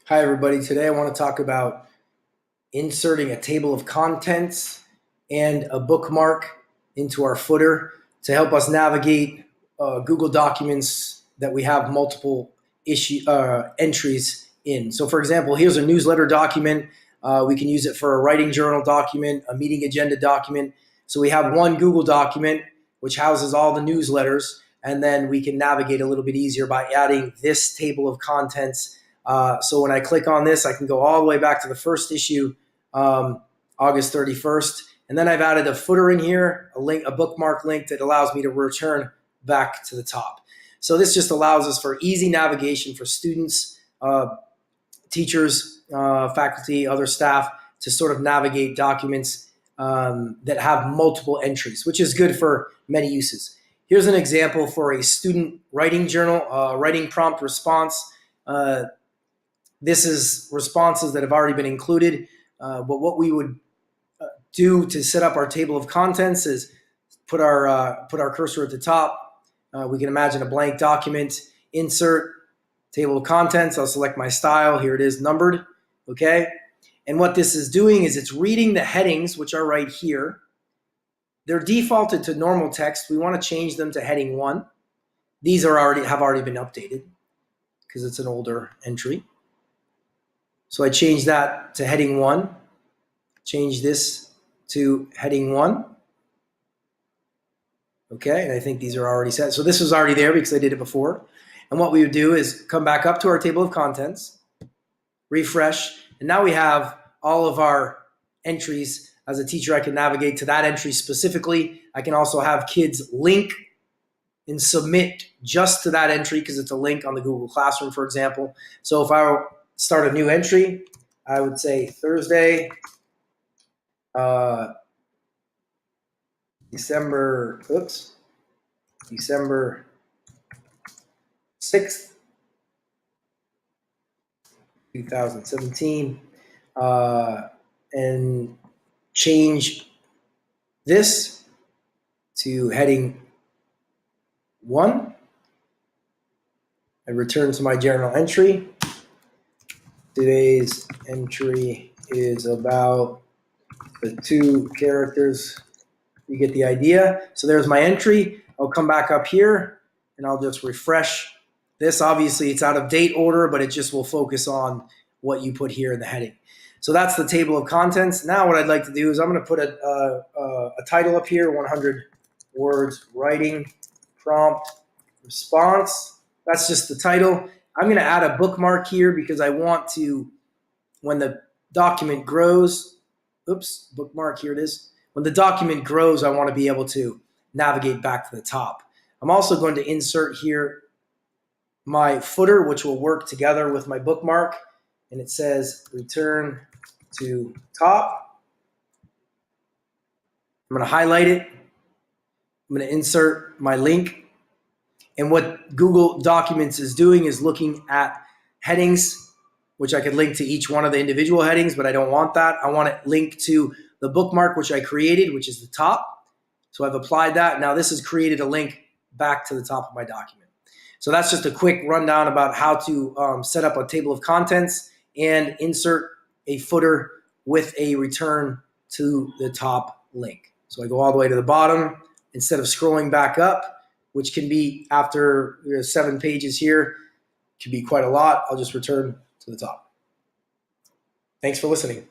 Hi, everybody. Today I want to talk about inserting a table of contents and a bookmark into our footer to help us navigate Google Documents that we have multiple entries in. So, for example, here's a newsletter document. We can use it for a writing journal document, a meeting agenda document. So we have one Google document which houses all the newsletters, and then we can navigate a little bit easier by adding this table of contents. So when I click on this, I can go all the way back to the first issue, August 31st. And then I've added a footer in here, a bookmark link that allows me to return back to the top. So this just allows us for easy navigation for students, teachers, faculty, other staff to sort of navigate documents that have multiple entries, which is good for many uses. Here's an example for a student writing journal, writing prompt response. This is responses that have already been included. But what we would do to set up our table of contents is put our cursor at the top. We can imagine a blank document, insert table of contents. I'll select my style. Here it is, numbered. Okay. And what this is doing is it's reading the headings, which are right here. They're defaulted to normal text. We want to change them to heading 1. These have already been updated because it's an older entry. So I change that to heading 1, change this to heading 1. Okay, and I think these are already set. So this was already there because I did it before. And what we would do is come back up to our table of contents, refresh, and now we have all of our entries. As a teacher, I can navigate to that entry specifically. I can also have kids link and submit just to that entry because it's a link on the Google Classroom, for example. So if I start a new entry, I would say Thursday, December 6th, 2017, and change this to heading 1. I return to my journal entry. Today's entry is about the 2 characters. You get the idea. So there's my entry. I'll come back up here and I'll just refresh this. Obviously, it's out of date order, but it just will focus on what you put here in the heading. So that's the table of contents. Now what I'd like to do is I'm going to put a title up here, 100 words, writing prompt response. That's just the title. I'm going to add a bookmark here because I want to, when the document grows, bookmark, here it is. When the document grows, I want to be able to navigate back to the top. I'm also going to insert here my footer, which will work together with my bookmark. And it says return to top. I'm going to highlight it. I'm going to insert my link. And what Google Documents is doing is looking at headings, which I could link to each one of the individual headings, but I don't want that. I want it linked to the bookmark, which I created, which is the top. So I've applied that. Now this has created a link back to the top of my document. So that's just a quick rundown about how to set up a table of contents and insert a footer with a return to the top link. So I go all the way to the bottom instead of scrolling back up, which can be after 7 pages here, can be quite a lot. I'll just return to the top. Thanks for listening.